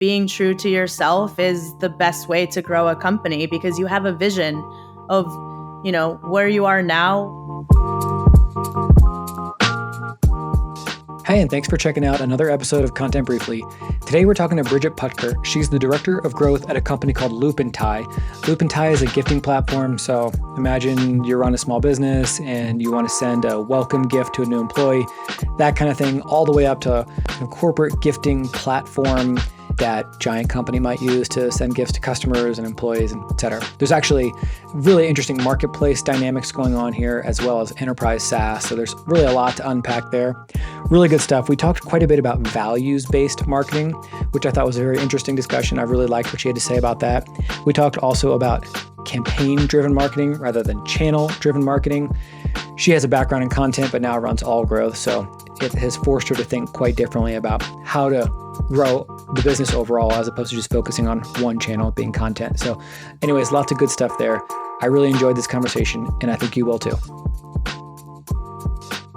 being true to yourself is the best way to grow a company because you have a vision of, where you are now. Hey, and thanks for checking out another episode of Content Briefly. Today we're talking to Bridget Poetker. She's the director of growth at a company called Loop Tie. Loop Tie is a gifting platform. So imagine you run a small business and you want to send a welcome gift to a new employee, that kind of thing, all the way up to a corporate gifting platform that giant company might use to send gifts to customers and employees, and et cetera. There's actually really interesting marketplace dynamics going on here, as well as enterprise SaaS. So there's really a lot to unpack there. Really good stuff. We talked quite a bit about values-based marketing, which I thought was a very interesting discussion. I really liked what she had to say about that. We talked also about campaign-driven marketing rather than channel-driven marketing. She has a background in content, but now runs all growth. So it has forced her to think quite differently about how to grow the business overall, as opposed to just focusing on one channel being content. So anyways, lots of good stuff there. I really enjoyed this conversation, and I think you will too.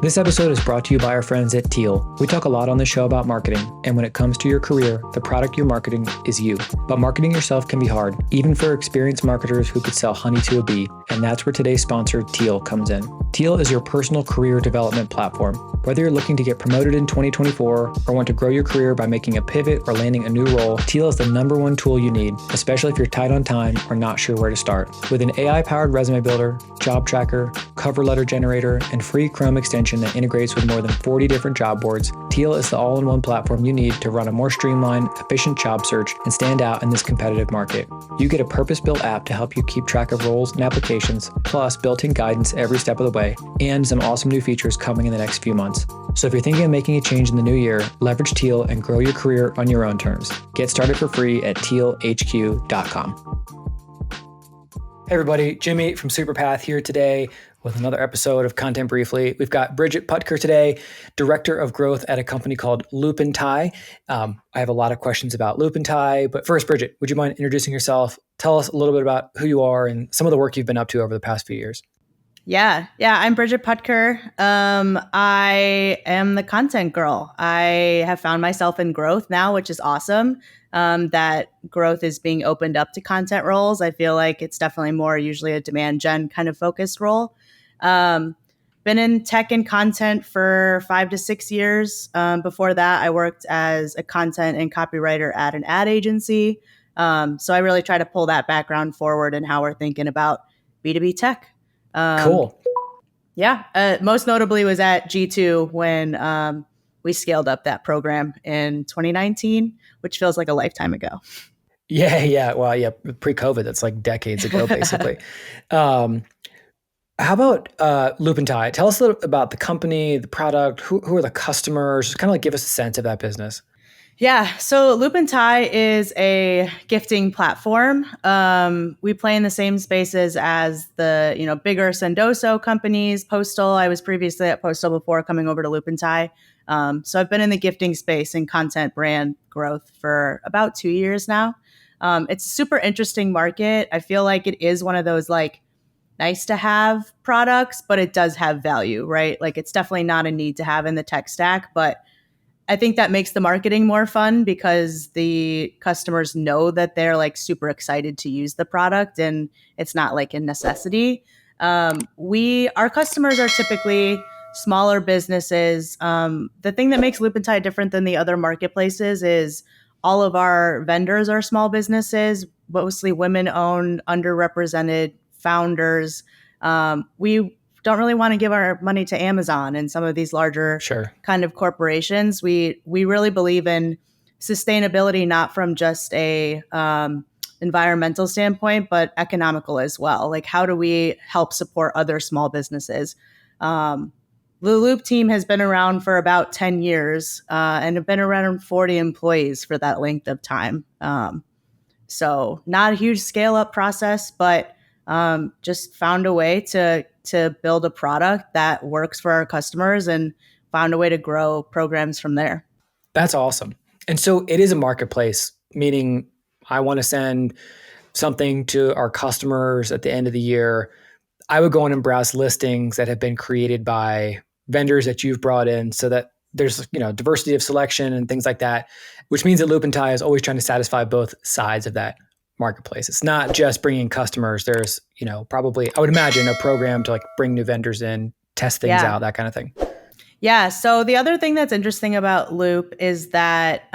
This episode is brought to you by our friends at Teal. We talk a lot on the show about marketing, and when it comes to your career, the product you're marketing is you. But marketing yourself can be hard, even for experienced marketers who could sell honey to a bee, and that's where today's sponsor, Teal, comes in. Teal is your personal career development platform. Whether you're looking to get promoted in 2024 or want to grow your career by making a pivot or landing a new role, Teal is the #1 tool you need, especially if you're tight on time or not sure where to start. With an AI-powered resume builder, job tracker, cover letter generator, and free Chrome extension that integrates with more than 40 different job boards, Teal is the all-in-one platform you need to run a more streamlined, efficient job search and stand out in this competitive market. You get a purpose-built app to help you keep track of roles and applications, plus built-in guidance every step of the way, and some awesome new features coming in the next few months. So if you're thinking of making a change in the new year, leverage Teal and grow your career on your own terms. Get started for free at tealhq.com. Hey everybody, Jimmy from Superpath here today with another episode of Content Briefly. We've got Bridget Poetker today, Director of Growth at a company called Loop Tie. I have a lot of questions about Loop Tie, but first, Bridget, would you mind introducing yourself? Tell us a little bit about who you are and some of the work you've been up to over the past few years. Yeah, I'm Bridget Poetker. I am the content girl. I have found myself in growth now, which is awesome. That growth is being opened up to content roles. I feel like it's definitely more usually a demand gen kind of focused role. Been in tech and content for 5 to 6 years. Before that, I worked as a content and copywriter at an ad agency. So I really try to pull that background forward in how we're thinking about B2B tech. Cool. Yeah. Most notably was at G2 when we scaled up that program in 2019, which feels like a lifetime ago. Yeah. Well, yeah. Pre-COVID, that's like decades ago, basically. How about Loop Tie? Tell us a little about the company, the product, who are the customers? Just kind of like give us a sense of that business. Yeah. So Loop Tie is a gifting platform. We play in the same spaces as the, bigger Sendoso companies, Postal. I was previously at Postal before coming over to Loop Tie. So I've been in the gifting space and content brand growth for about 2 years now. It's a super interesting market. I feel like it is one of those like nice to have products, but it does have value, right? Like it's definitely not a need to have in the tech stack, but I think that makes the marketing more fun because the customers know that they're like super excited to use the product and it's not like a necessity. Our customers are typically smaller businesses. The thing that makes Loop Tie different than the other marketplaces is all of our vendors are small businesses, mostly women-owned, underrepresented founders. We don't really want to give our money to Amazon and some of these larger kind of corporations. We really believe in sustainability, not from just a environmental standpoint, but economical as well. Like, how do we help support other small businesses? The Loop team has been around for about 10 years and have been around 40 employees for that length of time. So not a huge scale up process, but just found a way to build a product that works for our customers and found a way to grow programs from there. That's awesome. And so it is a marketplace, meaning I want to send something to our customers at the end of the year. I would go in and browse listings that have been created by vendors that you've brought in so that there's, diversity of selection and things like that, which means that Loop and Tie is always trying to satisfy both sides of that marketplace. It's not just bringing customers. There's, probably, I would imagine, a program to like bring new vendors in, test things out, that kind of thing. Yeah. So the other thing that's interesting about Loop is that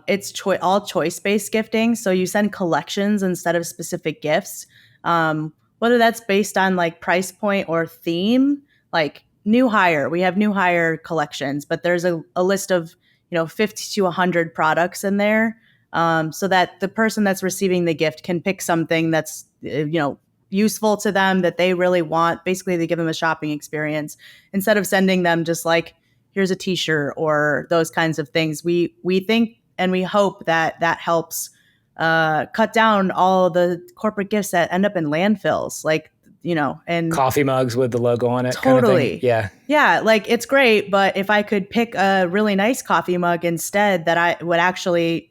it's all choice-based gifting. So you send collections instead of specific gifts, whether that's based on like price point or theme. Like new hire, we have new hire collections, but there's a list of 50 to 100 products in there, so that the person that's receiving the gift can pick something that's useful to them that they really want. Basically, they give them a shopping experience instead of sending them just like, here's a t-shirt or those kinds of things. We think and we hope that helps cut down all the corporate gifts that end up in landfills, like, and coffee mugs with the logo on it. Totally. Kind of thing. Yeah. Like it's great, but if I could pick a really nice coffee mug instead that I would actually,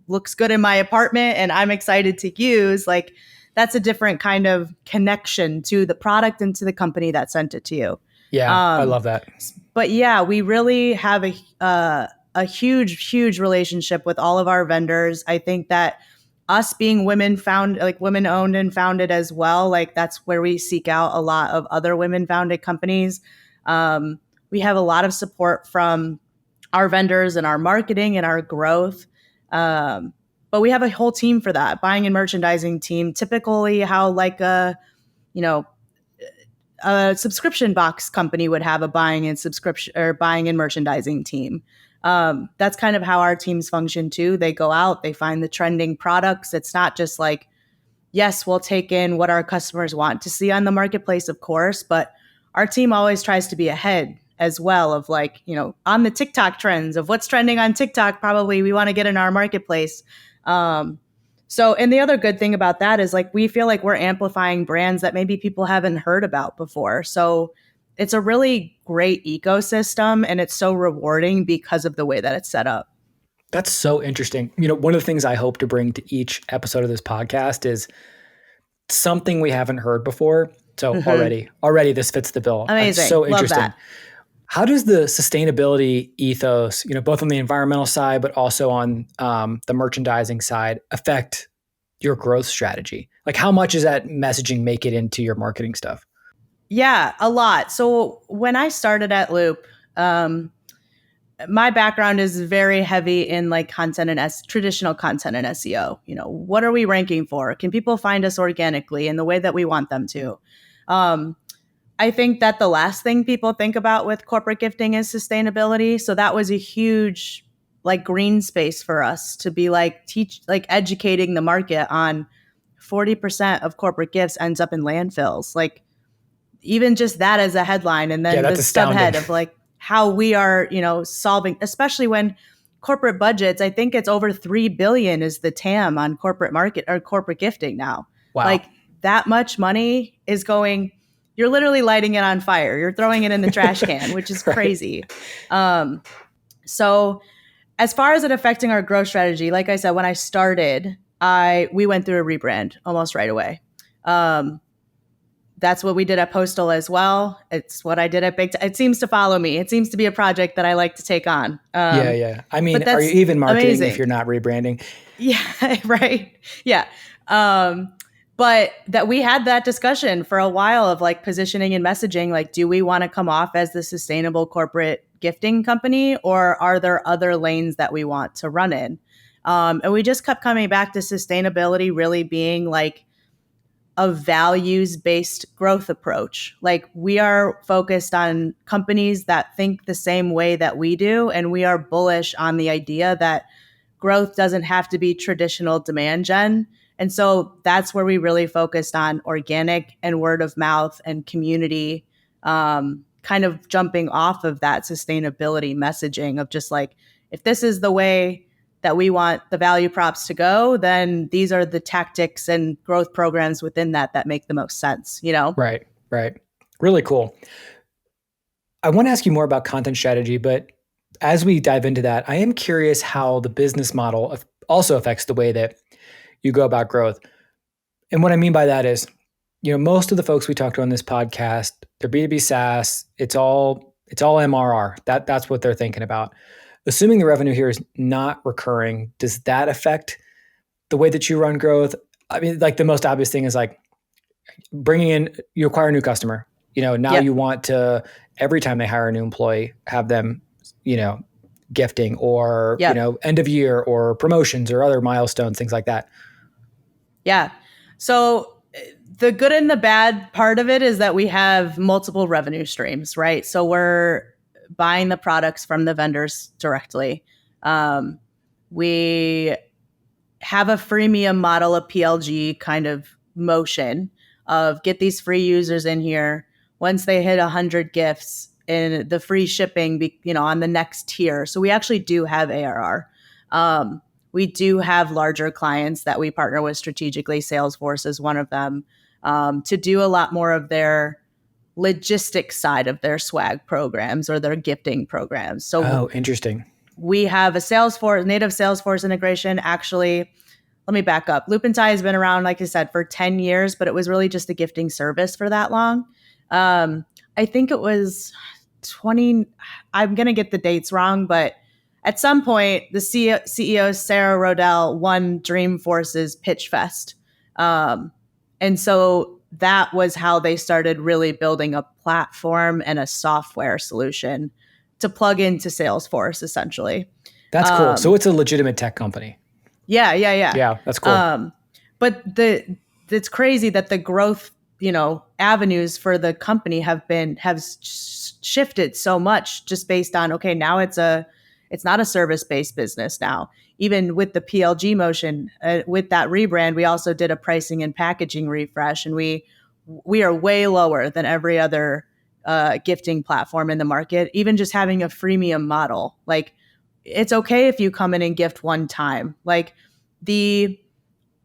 looks good in my apartment and I'm excited to use, like, that's a different kind of connection to the product and to the company that sent it to you. Yeah, I love that. But yeah, we really have a huge relationship with all of our vendors. I think that us being women owned and founded as well, like that's where we seek out a lot of other women founded companies. We have a lot of support from our vendors and our marketing and our growth. But we have a whole team for that, buying and merchandising team, typically how like a subscription box company would have a buying and merchandising team. That's kind of how our teams function too. They go out, they find the trending products. It's not just like, yes, we'll take in what our customers want to see on the marketplace, of course, but our team always tries to be ahead as well of like, on the TikTok trends of what's trending on TikTok, probably we want to get in our marketplace. So, and the other good thing about that is like, we feel like we're amplifying brands that maybe people haven't heard about before. So it's a really great ecosystem and it's so rewarding because of the way that it's set up. That's so interesting. One of the things I hope to bring to each episode of this podcast is something we haven't heard before. So already this fits the bill. Amazing. It's so interesting. Love that. How does the sustainability ethos, both on the environmental side, but also on the merchandising side, affect your growth strategy? Like how much does that messaging make it into your marketing stuff? Yeah, a lot. So when I started at Loop, my background is very heavy in like content and traditional content and SEO. What are we ranking for? Can people find us organically in the way that we want them to? I think that the last thing people think about with corporate gifting is sustainability. So that was a huge like green space for us to be like educating the market on 40% of corporate gifts ends up in landfills. Like even just that as a headline. And then the subhead of like how we are, solving, especially when corporate budgets, I think it's over 3 billion is the TAM on corporate market or corporate gifting now. Wow. Like that much money is going, you're literally lighting it on fire. You're throwing it in the trash can, which is crazy. So as far as it affecting our growth strategy, like I said, when I started, we went through a rebrand almost right away. That's what we did at Postal as well. It's what I did at Big Time. It seems to follow me. It seems to be a project that I like to take on. Yeah. I mean, are you even marketing amazing if you're not rebranding? Yeah, right. Yeah. But that we had that discussion for a while of like positioning and messaging, like, do we want to come off as the sustainable corporate gifting company or are there other lanes that we want to run in? And we just kept coming back to sustainability really being like a values-based growth approach. Like we are focused on companies that think the same way that we do. And we are bullish on the idea that growth doesn't have to be traditional demand gen. And so that's where we really focused on organic and word of mouth and community, kind of jumping off of that sustainability messaging of just like, if this is the way that we want the value props to go, then these are the tactics and growth programs within that make the most sense, Right. Really cool. I want to ask you more about content strategy, but as we dive into that, I am curious how the business model also affects the way that you go about growth. And what I mean by that is, most of the folks we talk to on this podcast, they're B2B SaaS. It's all It's all MRR. That's what they're thinking about. Assuming the revenue here is not recurring, does that affect the way that you run growth? I mean, like the most obvious thing is like bringing in, you acquire a new customer. Now Yep. you want to, every time they hire a new employee, have them, gifting or, Yep. end of year or promotions or other milestones, things like that. Yeah. So the good and the bad part of it is that we have multiple revenue streams, right? So we're buying the products from the vendors directly. We have a freemium model, a PLG kind of motion of get these free users in here. Once they hit 100 gifts and the free shipping, on the next tier. So we actually do have ARR. We do have larger clients that we partner with strategically. Salesforce is one of them, to do a lot more of their logistics side of their swag programs or their gifting programs. So interesting. We have a native Salesforce integration. Actually, let me back up. Loop and Tie has been around, like I said, for 10 years, but it was really just a gifting service for that long. I think it was 20, I'm going to get the dates wrong, but at some point, the CEO, Sarah Rodell, won Dreamforce's Pitch Fest. And so that was how they started really building a platform and a software solution to plug into Salesforce, essentially. That's cool. So it's a legitimate tech company. Yeah. Yeah, that's cool. But it's crazy that the growth, avenues for the company have shifted so much just based on, okay, now it's not a service-based business now. Even with the PLG motion, with that rebrand, we also did a pricing and packaging refresh, and we are way lower than every other gifting platform in the market. Even just having a freemium model, like it's okay if you come in and gift one time. Like the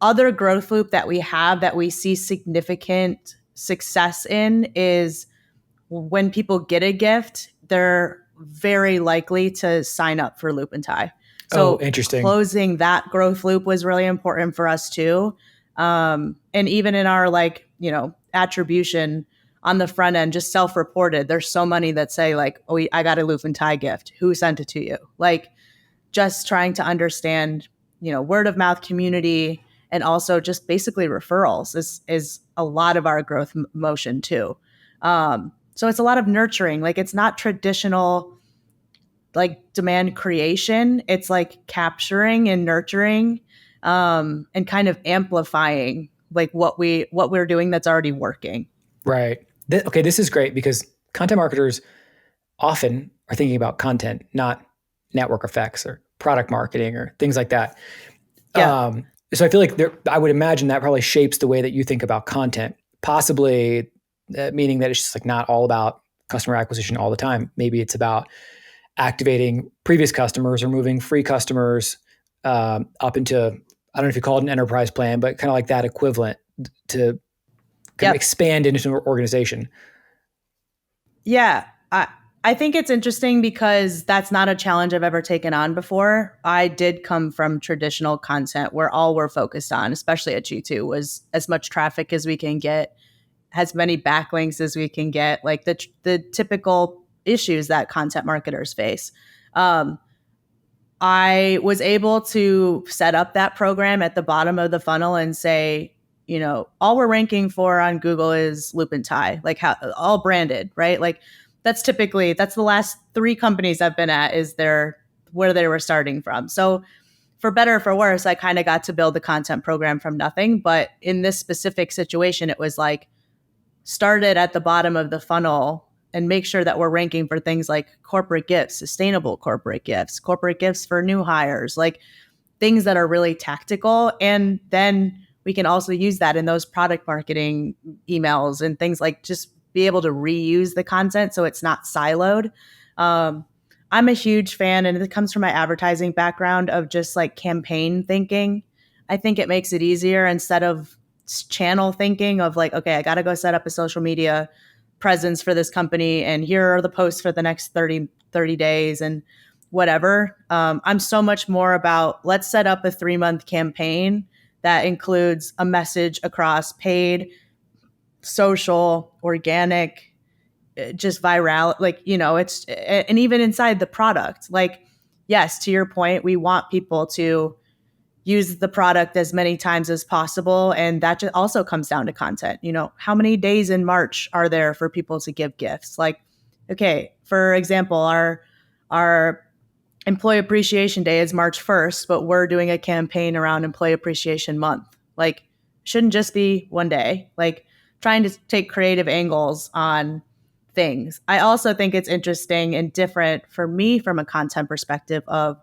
other growth loop that we have that we see significant success in is when people get a gift, they're very likely to sign up for Loop and Tie. So interesting. Closing that growth loop was really important for us too. And even in our attribution on the front end, just self-reported, there's so many that say like, oh, I got a Loop and Tie gift. Who sent it to you? Like just trying to understand, word of mouth community and also just basically referrals is a lot of our growth motion too. So it's a lot of nurturing. Like it's not traditional like demand creation. It's like capturing and nurturing, and kind of amplifying like what we're doing that's already working. Right. Okay, this is great because content marketers often are thinking about content, not network effects or product marketing or things like that. Yeah. So I feel like I would imagine that probably shapes the way that you think about content, possibly meaning that it's just like not all about customer acquisition all the time. Maybe it's about activating previous customers or moving free customers up into, I don't know if you call it an enterprise plan, but kind of like that equivalent to kind of expand into an organization. Yeah. I think it's interesting because that's not a challenge I've ever taken on before. I did come from traditional content where all we're focused on, especially at G2, was as much traffic as we can get, as many backlinks as we can get, like the typical issues that content marketers face. I was able to set up that program at the bottom of the funnel and say, all we're ranking for on Google is Loop and Tie, like how all branded, right? Like that's the last 3 companies I've been at is where they were starting from. So for better or for worse, I kind of got to build the content program from nothing. But in this specific situation, it was like started at the bottom of the funnel and make sure that we're ranking for things like corporate gifts, sustainable corporate gifts for new hires, like things that are really tactical. And then we can also use that in those product marketing emails and things like just be able to reuse the content so it's not siloed. I'm a huge fan, and it comes from my advertising background, of just like campaign thinking. I think it makes it easier instead of channel thinking of like, okay, I got to go set up a social media presence for this company and here are the posts for the next 30 days and whatever. I'm so much more about let's set up a 3-month campaign that includes a message across paid, social, organic, just viral, like, it's, and even inside the product, like, yes, to your point, we want people to use the product as many times as possible. And that just also comes down to content. How many days in March are there for people to give gifts? Like, okay, for example, our Employee Appreciation Day is March 1st, but we're doing a campaign around Employee Appreciation Month. Like, shouldn't just be one day. Like, trying to take creative angles on things. I also think it's interesting and different for me from a content perspective of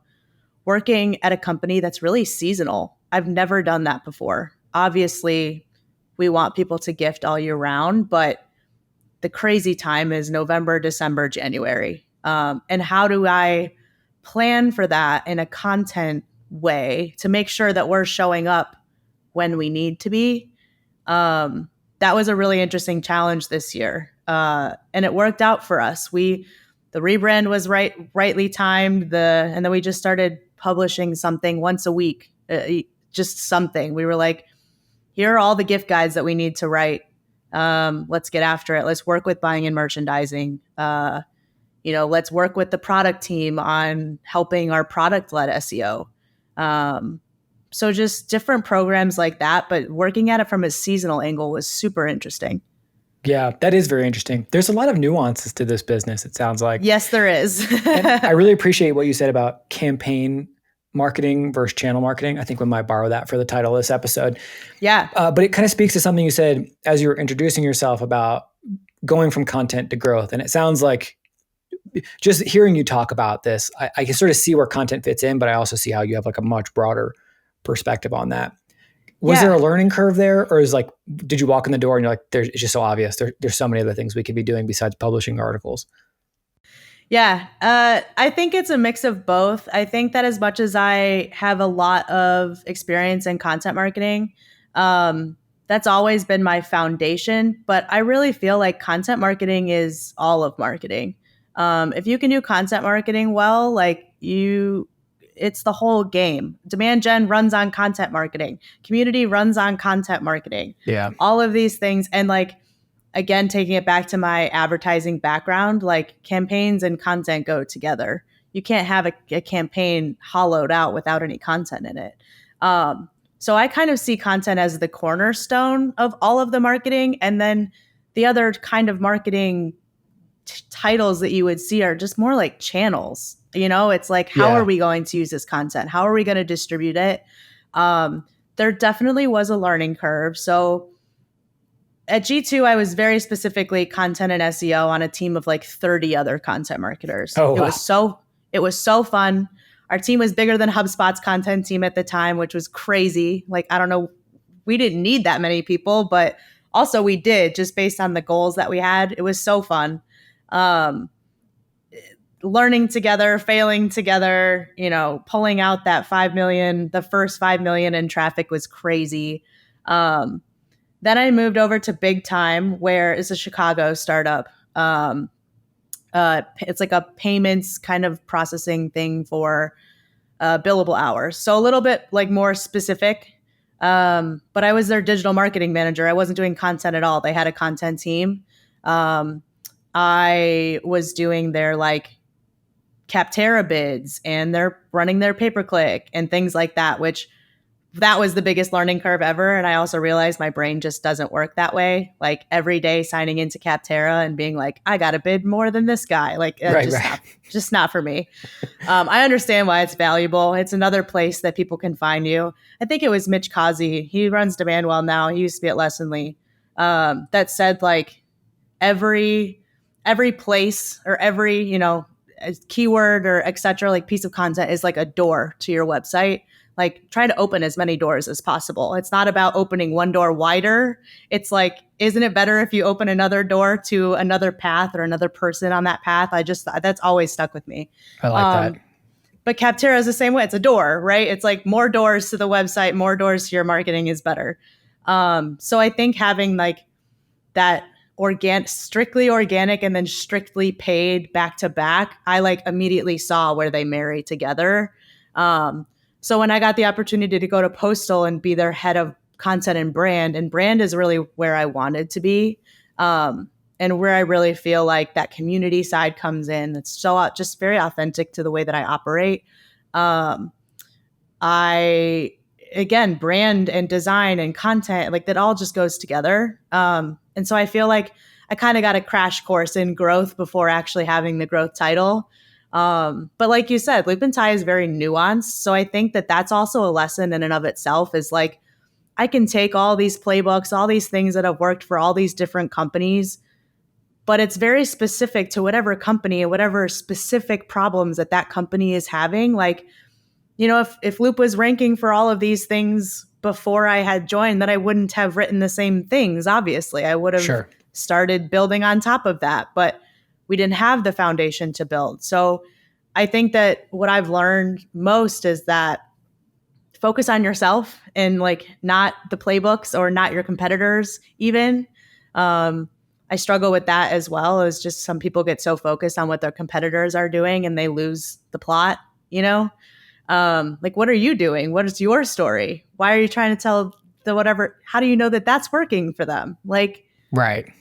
working at a company that's really seasonal. I've never done that before. Obviously, we want people to gift all year round, but the crazy time is November, December, January. And how do I plan for that in a content way to make sure that we're showing up when we need to be? That was a really interesting challenge this year. And it worked out for us. The rebrand was rightly timed. And then we just started publishing something once a week, just something. We were like, here are all the gift guides that we need to write. Let's get after it. Let's work with buying and merchandising. Let's work with the product team on helping our product-led SEO. So just different programs like that, but working at it from a seasonal angle was super interesting. Yeah, that is very interesting. There's a lot of nuances to this business, it sounds like. Yes, there is. And I really appreciate what you said about campaign marketing versus channel marketing. I think we might borrow that for the title of this episode. Yeah. But it kind of speaks to something you said as you were introducing yourself about going from content to growth. And it sounds like just hearing you talk about this, I can sort of see where content fits in, but I also see how you have like a much broader perspective on that. Was there a learning curve there, or did you walk in the door and you're like, it's just so obvious. There's so many other things we could be doing besides publishing articles? Yeah, I think it's a mix of both. I think that as much as I have a lot of experience in content marketing, that's always been my foundation. But I really feel like content marketing is all of marketing. If you can do content marketing well, it's the whole game. Demand gen runs on content marketing. Community runs on content marketing. Yeah. All of these things. And again, taking it back to my advertising background, campaigns and content go together. You can't have a campaign hollowed out without any content in it. So I kind of see content as the cornerstone of all of the marketing. And then the other kind of marketing titles that you would see are just more like channels. It's like, how are we going to use this content? How are we going to distribute it? There definitely was a learning curve. So at G2, I was very specifically content and SEO on a team of 30 other content marketers. Oh, wow. It was so fun. Our team was bigger than HubSpot's content team at the time, which was crazy. I don't know, we didn't need that many people, but also we did, just based on the goals that we had. It was so fun. Learning together, failing together, pulling out that 5 million, the first 5 million in traffic was crazy. Then I moved over to Big Time, where it's a Chicago startup. It's like a payments kind of processing thing for billable hours. So a little bit more specific. But I was their digital marketing manager. I wasn't doing content at all. They had a content team. I was doing their Capterra bids, and they're running their pay-per-click and things like that, which that was the biggest learning curve ever. And I also realized my brain just doesn't work that way. Every day signing into Capterra and being like, I got to bid more than this guy. Just not for me. I understand why it's valuable. It's another place that people can find you. I think it was Mitch Kazi. He runs Demandwell now. He used to be at Lessonly. That said, every place or every, keyword or et cetera, piece of content is a door to your website. Try to open as many doors as possible. It's not about opening one door wider. It's isn't it better if you open another door to another path or another person on that path? That's always stuck with me. I like that. But Capterra is the same way. It's a door, right? It's more doors to the website, more doors to your marketing is better. So I think having that strictly organic and then strictly paid back to back, I immediately saw where they marry together. So when I got the opportunity to go to Postal and be their head of content and brand is really where I wanted to be. and where I really feel like that community side comes in. It's so just very authentic to the way that I operate. Um, I again, brand and design and content, like that all just goes together. And so I feel like I kind of got a crash course in growth before actually having the growth title. But like you said, Loop and Tie is very nuanced. So I think that that's also a lesson in and of itself, is like, I can take all these playbooks, all these things that have worked for all these different companies, but it's very specific to whatever company and whatever specific problems that that company is having. Like, if Loop was ranking for all of these things before I had joined, then I wouldn't have written the same things. Obviously, I would have started building on top of that, but we didn't have the foundation to build. So I think that what I've learned most is that focus on yourself and like not the playbooks or not your competitors even. I struggle with that as well, as just some people get so focused on what their competitors are doing and they lose the plot, like, what are you doing? What is your story? Why are you trying to tell the whatever? How do you know that that's working for them? Like, right.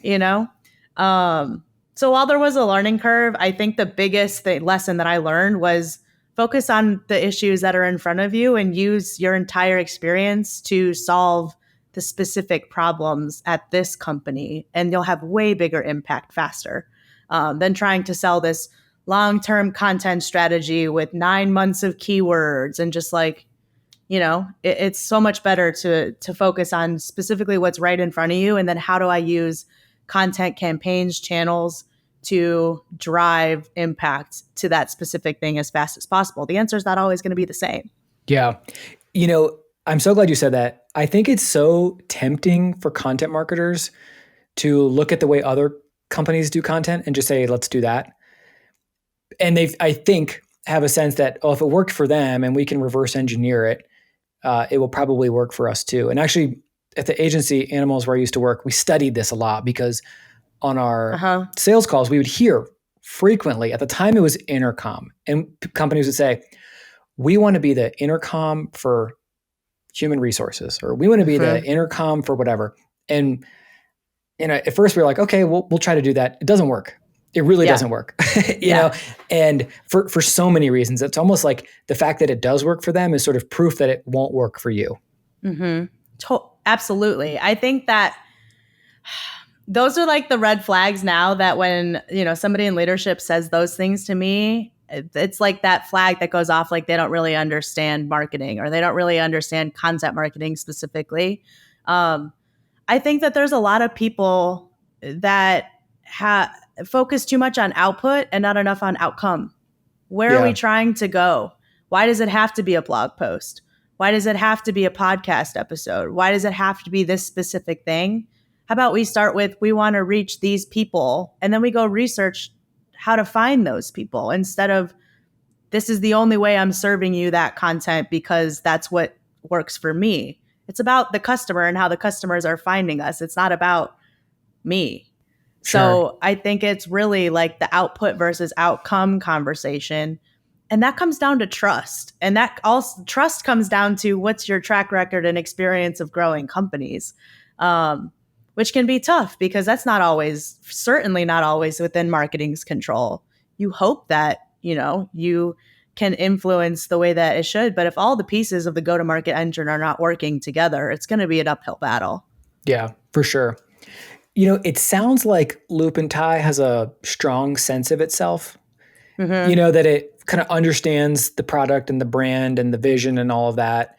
So while there was a learning curve, I think the biggest lesson that I learned was focus on the issues that are in front of you and use your entire experience to solve the specific problems at this company. And you'll have way bigger impact faster than trying to sell this long-term content strategy with 9 months of keywords and just like, it's so much better to focus on specifically what's right in front of you. And then how do I use content campaigns, channels to drive impact to that specific thing as fast as possible? The answer is not always going to be the same. Yeah. I'm so glad you said that. I think it's so tempting for content marketers to look at the way other companies do content and just say, let's do that. And I think, have a sense that, if it worked for them and we can reverse engineer it, it will probably work for us too. And actually, at the agency Animals, where I used to work, we studied this a lot, because on our sales calls, we would hear frequently, at the time it was intercom, and companies would say, we want to be the intercom for human resources, or we want to be the intercom for whatever. And at first we were like, okay, we'll try to do that. It doesn't work. It really doesn't work, you know? And for so many reasons, it's almost like the fact that it does work for them is sort of proof that it won't work for you. Absolutely. I think that those are like the red flags now, that when, somebody in leadership says those things to me, it's like that flag that goes off, like they don't really understand marketing, or they don't really understand content marketing specifically. I think that there's a lot of people that focus too much on output and not enough on outcome. Where are we trying to go? Why does it have to be a blog post? Why does it have to be a podcast episode? Why does it have to be this specific thing? How about we start with, we want to reach these people, and then we go research how to find those people, instead of, this is the only way I'm serving you that content because that's what works for me. It's about the customer and how the customers are finding us. It's not about me. Sure. So I think it's really like the output versus outcome conversation. And that comes down to trust. And that also, trust comes down to, what's your track record and experience of growing companies, which can be tough, because that's certainly not always within marketing's control. You hope that, you can influence the way that it should. But if all the pieces of the go-to-market engine are not working together, it's going to be an uphill battle. Yeah, for sure. It sounds like Loop and Tie has a strong sense of itself, that it kind of understands the product and the brand and the vision and all of that.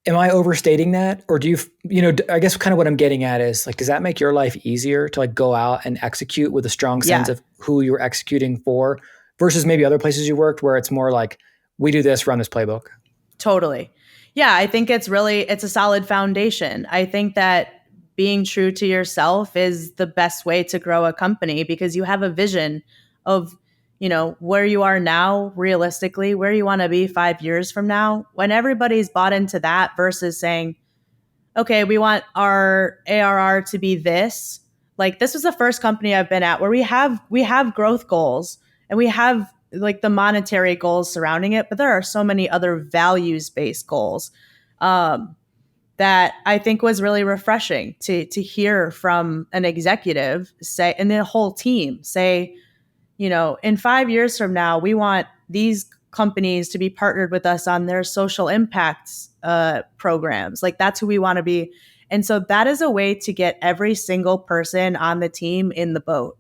Am I overstating that? Or do you, I guess kind of what I'm getting at is, like, does that make your life easier to like go out and execute with a strong sense of who you're executing for, versus maybe other places you worked where it's more like, we do this, run this playbook? Totally. Yeah, I think it's a solid foundation. I think that being true to yourself is the best way to grow a company, because you have a vision of, where you are now, realistically, where you want to be 5 years from now. When everybody's bought into that, versus saying, okay, we want our ARR to be this. Like, this was the first company I've been at where we have growth goals, and we have like the monetary goals surrounding it, but there are so many other values-based goals. that I think was really refreshing to hear from an executive say, and the whole team say, in 5 years from now, we want these companies to be partnered with us on their social impacts programs. Like, that's who we want to be. And so that is a way to get every single person on the team in the boat.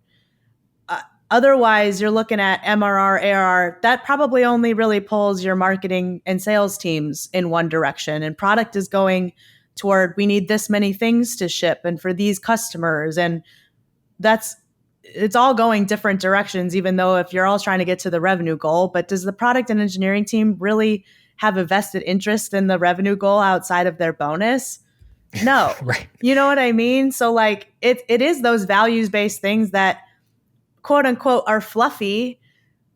Otherwise, you're looking at MRR, ARR. That probably only really pulls your marketing and sales teams in one direction. And product is going toward, we need this many things to ship and for these customers. And it's all going different directions, even though if you're all trying to get to the revenue goal. But does the product and engineering team really have a vested interest in the revenue goal outside of their bonus? No. Right. You know what I mean? So like it is those values-based things that quote unquote are fluffy,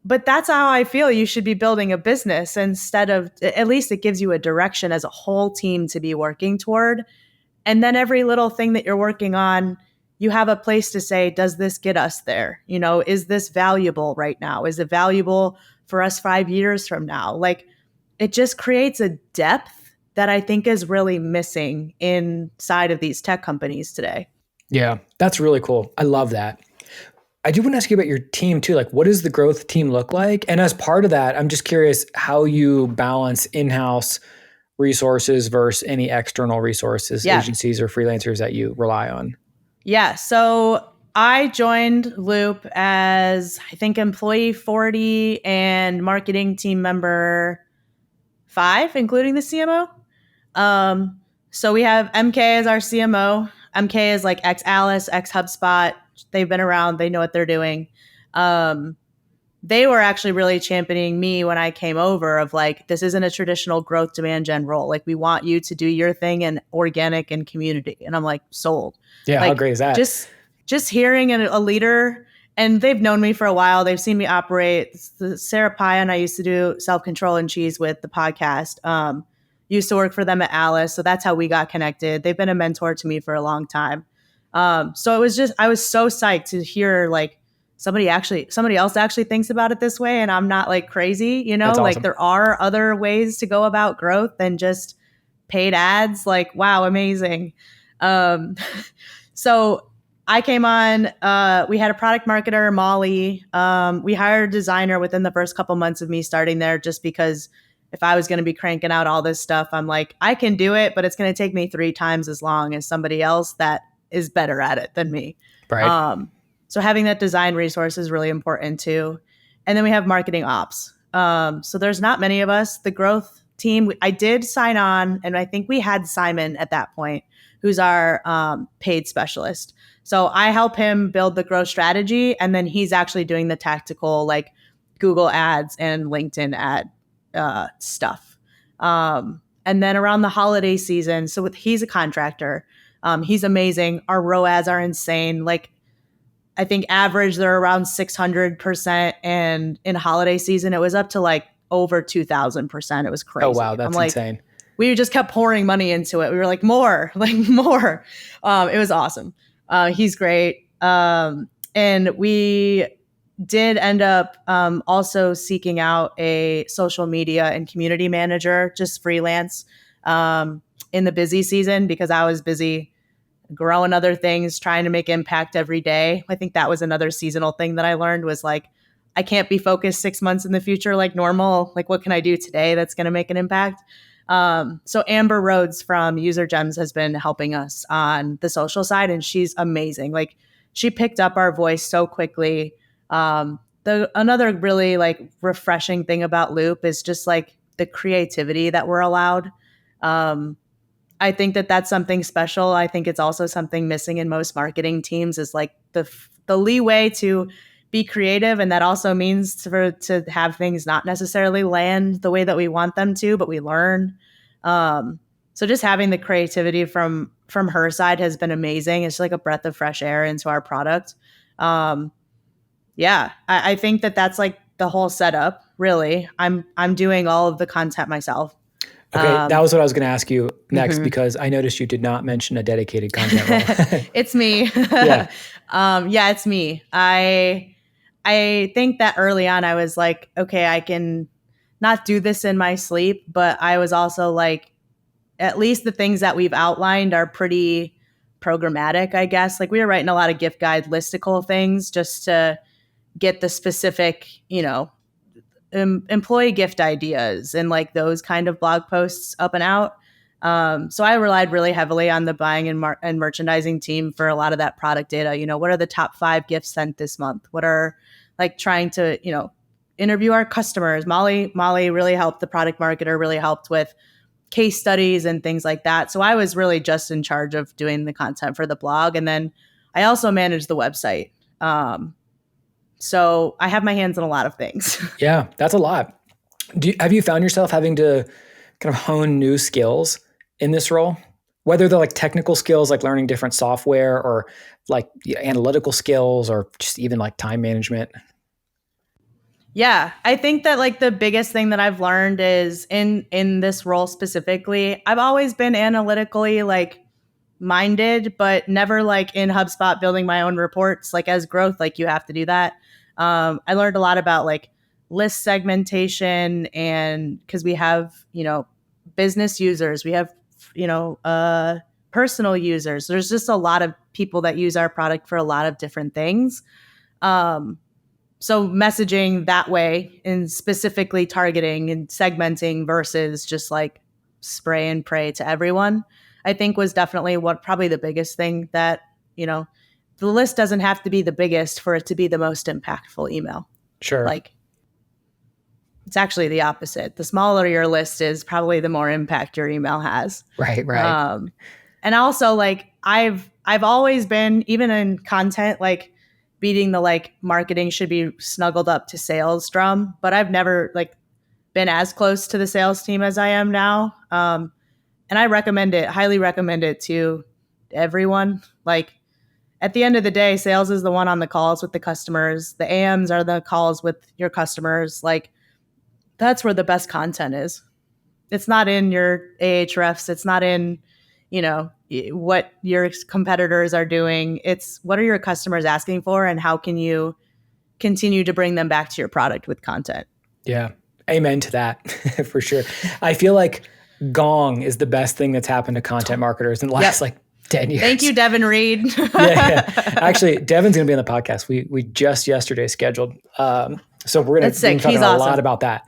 but that's how I feel you should be building a business, instead of, at least it gives you a direction as a whole team to be working toward. And then every little thing that you're working on, you have a place to say, does this get us there? Is this valuable right now? Is it valuable for us 5 years from now? Like, it just creates a depth that I think is really missing inside of these tech companies today. Yeah, that's really cool. I love that. I do want to ask you about your team too. Like, what does the growth team look like? And as part of that, I'm just curious how you balance in-house resources versus any external resources, agencies or freelancers that you rely on. Yeah. So I joined Loop as, I think, employee 40 and marketing team member 5, including the CMO. So we have MK as our CMO. MK is like ex-Alice, ex-HubSpot. They've been around. They know what they're doing. They were actually really championing me when I came over, of like, this isn't a traditional growth demand gen role. Like, we want you to do your thing in organic and community. And I'm like, sold. Yeah. Like, how great is that? Just hearing a leader, and they've known me for a while. They've seen me operate. Sarah Pye and I used to do Self-Control and Cheese with the podcast. Used to work for them at Alice. So that's how we got connected. They've been a mentor to me for a long time. So I was so psyched to hear like somebody else actually thinks about it this way, and I'm not like crazy, That's like awesome. there are other ways to go about growth than just paid ads. Like, wow, amazing. So I came on, we had a product marketer, Molly. We hired a designer within the first couple months of me starting there, just because if I was going to be cranking out all this stuff, I'm like, I can do it, but it's going to take me 3 times as long as somebody else that is better at it than me. Right. So having that design resource is really important too. And then we have marketing ops. So there's not many of us. The growth team, I did sign on, and I think we had Simon at that point, who's our paid specialist. So I help him build the growth strategy, and then he's actually doing the tactical, like Google ads and LinkedIn ad stuff. And then around the holiday season, so he's a contractor. He's amazing. Our ROAS are insane. Like, I think average they're around 600%, and in holiday season it was up to like over 2,000%. It was crazy. Oh wow, that's insane. We just kept pouring money into it. We were like, more. It was awesome. He's great. And we did end up also seeking out a social media and community manager, just freelance, in the busy season, because I was busy growing other things, trying to make impact every day. I think that was another seasonal thing that I learned, was like, I can't be focused 6 months in the future like normal. Like, what can I do today that's going to make an impact? So Amber Rhodes from User Gems has been helping us on the social side, and she's amazing. Like, she picked up our voice so quickly. Another really like refreshing thing about Loop is just like the creativity that we're allowed. I think that that's something special. I think it's also something missing in most marketing teams, is like the leeway to be creative. And that also means to have things not necessarily land the way that we want them to, but we learn. So just having the creativity from her side has been amazing. It's like a breath of fresh air into our product. Yeah, I think that that's like the whole setup, really. I'm doing all of the content myself. Okay, that was what I was going to ask you next, because I noticed you did not mention a dedicated content role. It's me. Yeah. Yeah, it's me. I think that early on I was like, okay, I can not do this in my sleep, but I was also like, at least the things that we've outlined are pretty programmatic, I guess. Like we were writing a lot of gift guide listicle things just to get the specific, employee gift ideas and like those kind of blog posts up and out. So I relied really heavily on the buying and merchandising team for a lot of that product data. What are the top 5 gifts sent this month? What are like trying to, interview our customers. Molly really helped. The product marketer really helped with case studies and things like that. So I was really just in charge of doing the content for the blog. And then I also managed the website. So I have my hands in a lot of things. Yeah, that's a lot. Have you found yourself having to kind of hone new skills in this role? Whether they're like technical skills, like learning different software, or like analytical skills, or just even like time management? Yeah, I think that like the biggest thing that I've learned is in this role specifically, I've always been analytically like minded, but never like in HubSpot building my own reports. Like as growth, like you have to do that. I learned a lot about like list segmentation, and because we have, business users, we have, personal users. There's just a lot of people that use our product for a lot of different things. So messaging that way and specifically targeting and segmenting versus just like spray and pray to everyone, I think was definitely probably the biggest thing that, the list doesn't have to be the biggest for it to be the most impactful email. Sure. Like it's actually the opposite. The smaller your list is, probably the more impact your email has. Right. And also like I've always been, even in content, like beating the like marketing should be snuggled up to sales drum, but I've never like been as close to the sales team as I am now. And I highly recommend it to everyone. Like at the end of the day, sales is the one on the calls with the customers. The AMs are the calls with your customers. Like that's where the best content is. It's not in your Ahrefs. It's not in, what your competitors are doing. It's what are your customers asking for, and how can you continue to bring them back to your product with content? Yeah. Amen to that for sure. I feel like Gong is the best thing that's happened to content marketers in the last like 10 years. Thank you, Devin Reed. yeah. Actually, Devin's going to be on the podcast. We just yesterday scheduled. So we're going to be talking a lot about that.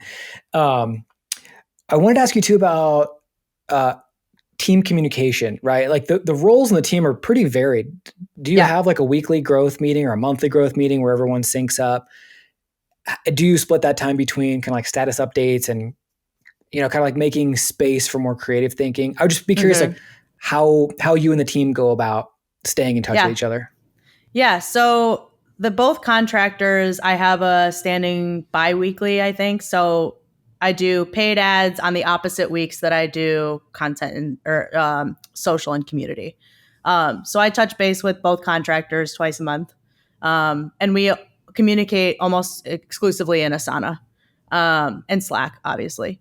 I wanted to ask you too about team communication, right? Like the roles in the team are pretty varied. Do you have like a weekly growth meeting or a monthly growth meeting where everyone syncs up? Do you split that time between kind of like status updates and, kind of like making space for more creative thinking? I would just be curious, like how you and the team go about staying in touch with each other. Yeah. So both contractors, I have a standing bi-weekly, I think. So I do paid ads on the opposite weeks that I do content or social and community. So I touch base with both contractors twice a month. And we communicate almost exclusively in Asana and Slack, obviously.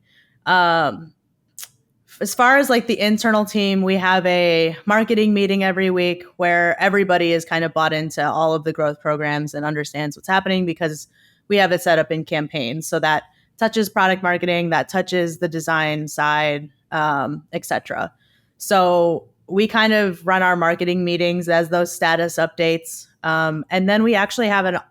As far as like the internal team, we have a marketing meeting every week where everybody is kind of bought into all of the growth programs and understands what's happening, because we have it set up in campaigns. So that touches product marketing, that touches the design side, etc. So we kind of run our marketing meetings as those status updates. And then we actually have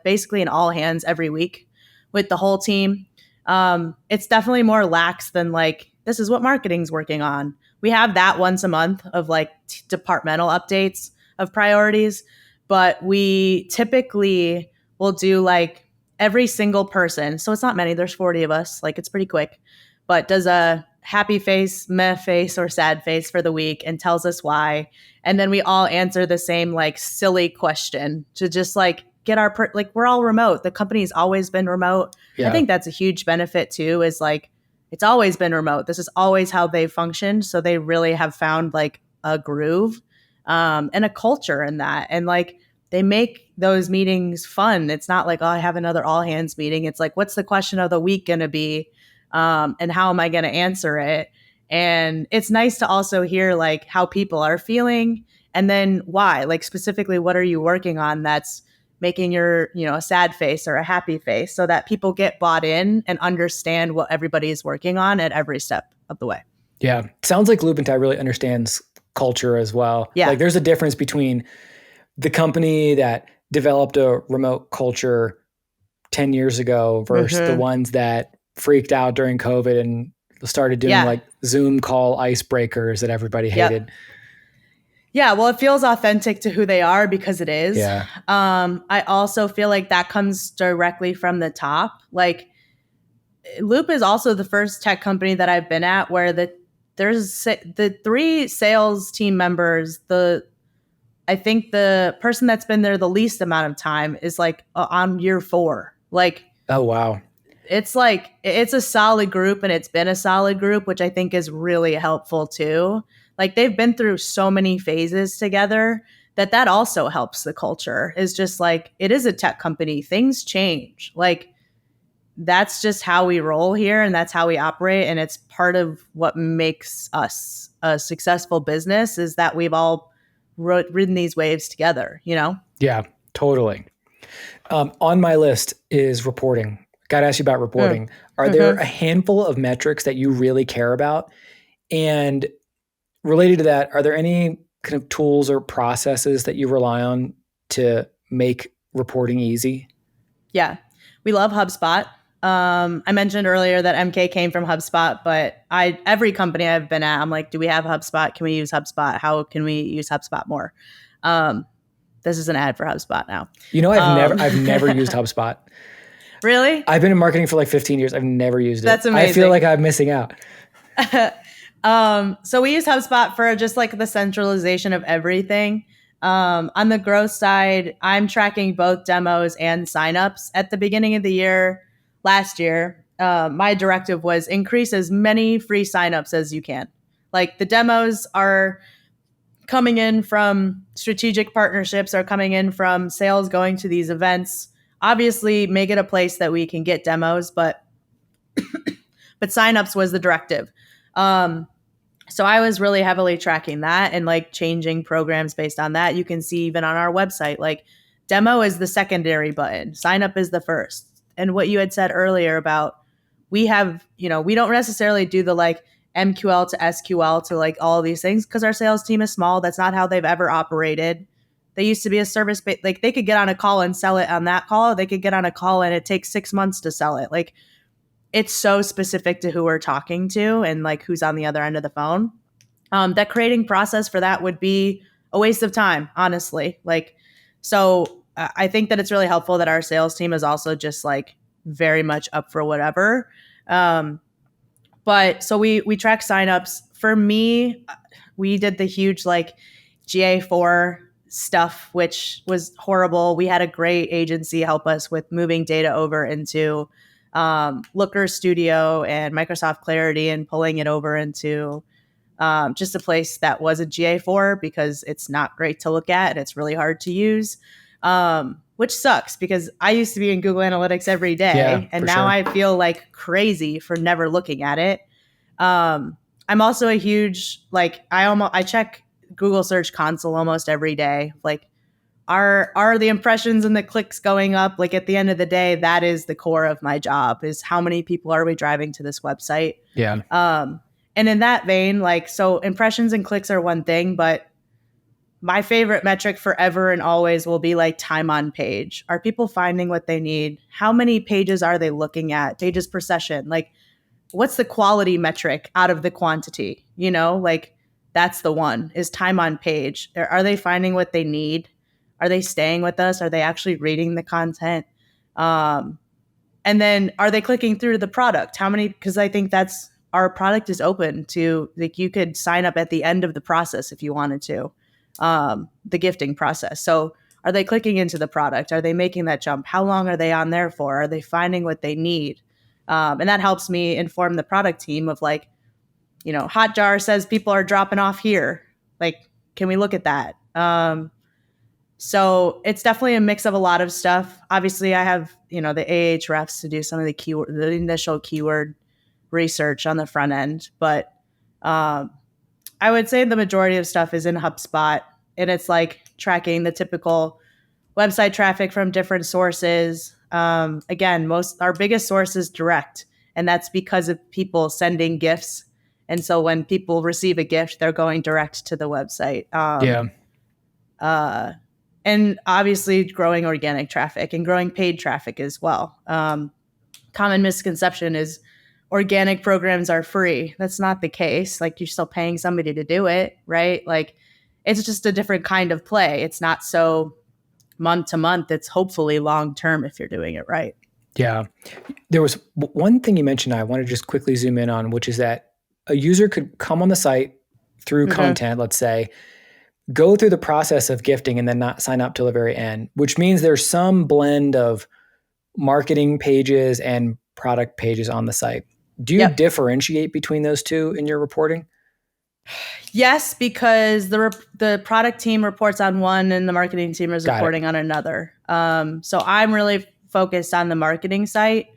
basically an all hands every week with the whole team. It's definitely more lax than like, this is what marketing's working on. We have that once a month of like departmental updates of priorities, but we typically will do like every single person. So it's not many, there's 40 of us, like it's pretty quick, but does a happy face, meh face, or sad face for the week and tells us why. And then we all answer the same like silly question to just like get like we're all remote. The company's always been remote. Yeah. I think that's a huge benefit too, is like, it's always been remote. This is always how they functioned. So they really have found like a groove and a culture in that. And like they make those meetings fun. It's not like, oh, I have another all hands meeting. It's like, what's the question of the week going to be? And how am I going to answer it? And it's nice to also hear like how people are feeling, and then why, like specifically, what are you working on that's making your, a sad face or a happy face, so that people get bought in and understand what everybody is working on at every step of the way. Yeah. Sounds like Loop and Tie really understands culture as well. Yeah. Like there's a difference between the company that developed a remote culture 10 years ago versus the ones that freaked out during COVID and started doing like Zoom call icebreakers that everybody hated. Yep. Yeah, well, it feels authentic to who they are because it is. Yeah. I also feel like that comes directly from the top. Like Loop is also the first tech company that I've been at where there's the 3 sales team members. I think the person that's been there the least amount of time is like on year 4. Like, oh wow, it's like it's a solid group, and it's been a solid group, which I think is really helpful too. Like they've been through so many phases together that also helps the culture. Is just like it is a tech company, things change. Like that's just how we roll here, and that's how we operate, and it's part of what makes us a successful business is that we've all ridden these waves together, you know? Yeah, totally. On my list is reporting. Got to ask you about reporting. Are there a handful of metrics that you really care about? And related to that, are there any kind of tools or processes that you rely on to make reporting easy? Yeah, we love HubSpot. I mentioned earlier that MK came from HubSpot, but every company I've been at, I'm like, do we have HubSpot? Can we use HubSpot? How can we use HubSpot more? This is an ad for HubSpot now. You know, I've never used HubSpot. Really? I've been in marketing for like 15 years. I've never used it. That's amazing. I feel like I'm missing out. So we use HubSpot for just like the centralization of everything. On the growth side, I'm tracking both demos and signups. At the beginning of the year, last year, my directive was increase as many free signups as you can. Like the demos are coming in from strategic partnerships, are coming in from sales going to these events. Obviously, make it a place that we can get demos, but signups was the directive. So I was really heavily tracking that and like changing programs based on that. You can see even on our website, like demo is the secondary button, sign up is the first. And what you had said earlier about we have, we don't necessarily do the like MQL to SQL to like all of these things because our sales team is small. That's not how they've ever operated. They used to be a service, like they could get on a call and sell it on that call. They could get on a call and it takes 6 months to sell it. Like it's so specific to who we're talking to and like who's on the other end of the phone. That creating process for that would be a waste of time, honestly. Like, so I think that it's really helpful that our sales team is also just like very much up for whatever. But so we track signups. For me, we did the huge like GA4 stuff, which was horrible. We had a great agency help us with moving data over into Looker Studio and Microsoft Clarity and pulling it over into just a place that wasn't GA4 because it's not great to look at and it's really hard to use, which sucks because I used to be in Google Analytics every day and now I feel like crazy for never looking at it. I'm also a huge, like I check Google Search Console almost every day. Like are the impressions and the clicks going up? Like at the end of the day, that is the core of my job is how many people are we driving to this website? Yeah. And in that vein, like, so impressions and clicks are one thing, but my favorite metric forever and always will be like time on page. Are people finding what they need? How many pages are they looking at? Pages per session? Like, what's the quality metric out of the quantity? Like that's the one is time on page. Are they finding what they need? Are they staying with us? Are they actually reading the content? And then are they clicking through the product? How many? Because I think our product is open to, like, you could sign up at the end of the process if you wanted to, the gifting process. So are they clicking into the product? Are they making that jump? How long are they on there for? Are they finding what they need? And that helps me inform the product team of like, Hotjar says people are dropping off here. Like, can we look at that? So it's definitely a mix of a lot of stuff. Obviously, I have, the Ahrefs to do some of the initial keyword research on the front end. But I would say the majority of stuff is in HubSpot. And it's like tracking the typical website traffic from different sources. Again, our biggest source is direct. And that's because of people sending gifts And so when people receive a gift, they're going direct to the website. And obviously growing organic traffic and growing paid traffic as well. Common misconception is organic programs are free. That's not the case. Like, you're still paying somebody to do it, right? Like, it's just a different kind of play. It's not so month to month. It's hopefully long term if you're doing it right. Yeah. There was one thing you mentioned I want to just quickly zoom in on, which is that a user could come on the site through content, let's say, go through the process of gifting and then not sign up till the very end, which means there's some blend of marketing pages and product pages on the site. Do you differentiate between those two in your reporting? Yes, because the product team reports on one and the marketing team is reporting on another. So I'm really focused on the marketing site,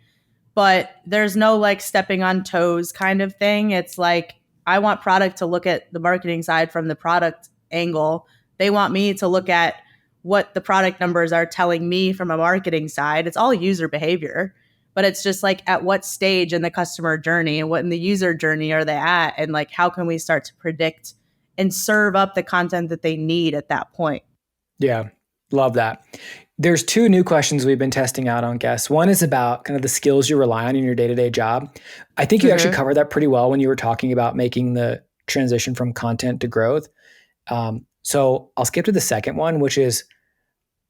but there's no like stepping on toes kind of thing. It's like, I want product to look at the marketing side from the product angle. They want me to look at what the product numbers are telling me from a marketing side. It's all user behavior, but it's just like, at what stage in the customer journey and what in the user journey are they at? And like, how can we start to predict and serve up the content that they need at that point? Yeah, love that. There's two new questions we've been testing out on guests. One is about kind of the skills you rely on in your day-to-day job. I think you actually covered that pretty well when you were talking about making the transition from content to growth. So I'll skip to the second one, which is,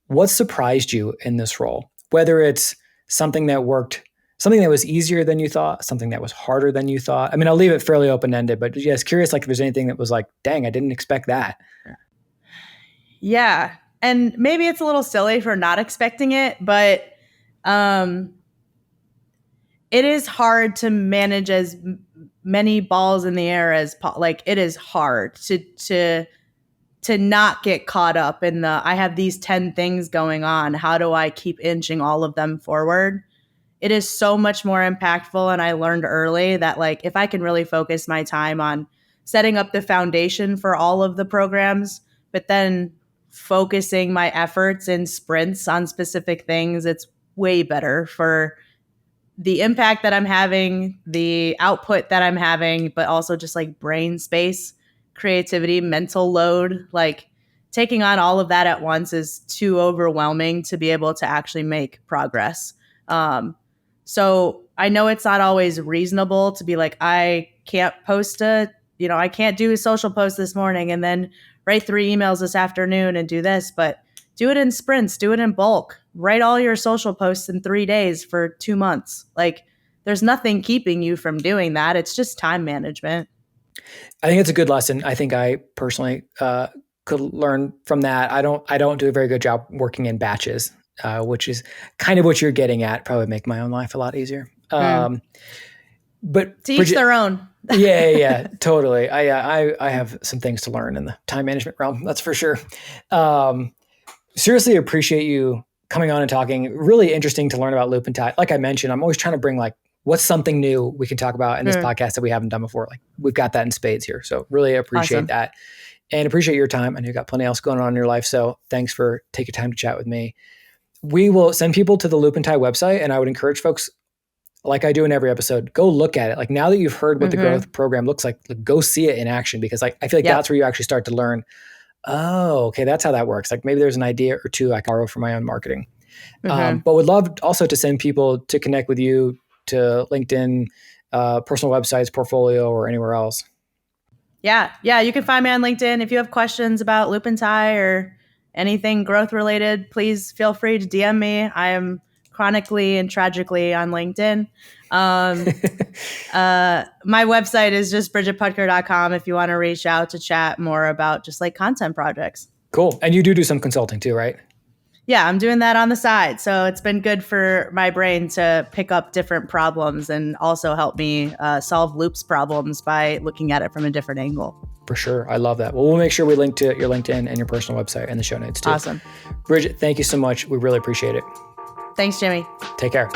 what surprised you in this role? Whether it's something that worked, something that was easier than you thought, something that was harder than you thought. I mean, I'll leave it fairly open-ended, but yes, curious, like if there's anything that was like, dang, I didn't expect that. Yeah. And maybe it's a little silly for not expecting it, but it is hard to manage as many balls in the air as like, it is hard to not get caught up in the, I have these 10 things going on. How do I keep inching all of them forward? It is so much more impactful. And I learned early that like, if I can really focus my time on setting up the foundation for all of the programs, but then focusing my efforts in sprints on specific things, it's way better for the impact that I'm having, the output that I'm having, but also just like brain space, creativity, mental load. Like, taking on all of that at once is too overwhelming to be able to actually make progress. So I know it's not always reasonable to be like, I can't I can't do a social post this morning and then write 3 emails this afternoon and do this, but do it in sprints, do it in bulk, write all your social posts in 3 days for 2 months. Like, there's nothing keeping you from doing that. It's just time management. I think it's a good lesson. I think I personally could learn from that. I don't do a very good job working in batches, which is kind of what you're getting at. Probably make my own life a lot easier. But to each their own. yeah, totally. I have some things to learn in the time management realm. That's for sure. Seriously appreciate you coming on and talking. Really interesting to learn about Loop and Tie. Like I mentioned, I'm always trying to bring like, what's something new we can talk about in this podcast that we haven't done before? Like, we've got that in spades here. So really appreciate that, and appreciate your time. I know you got plenty else going on in your life. So thanks for taking time to chat with me. We will send people to the Loop and Tie website, and I would encourage folks, like I do in every episode, go look at it. Like, now that you've heard what the growth program looks like, go see it in action, because like, I feel like that's where you actually start to learn, oh, okay, that's how that works. Like, maybe there's an idea or two I can borrow for my own marketing. But would love also to send people to connect with you, to LinkedIn, personal websites, portfolio, or anywhere else. Yeah. You can find me on LinkedIn. If you have questions about Loop and Tie or anything growth related, please feel free to DM me. I am chronically and tragically on LinkedIn. My website is just bridgetpoetker.com if you want to reach out to chat more about just like content projects. Cool. And you do some consulting too, right? Yeah, I'm doing that on the side. So it's been good for my brain to pick up different problems and also help me solve Loop's problems by looking at it from a different angle. For sure. I love that. Well, we'll make sure we link to your LinkedIn and your personal website in the show notes too. Awesome. Bridget, thank you so much. We really appreciate it. Thanks, Jimmy. Take care.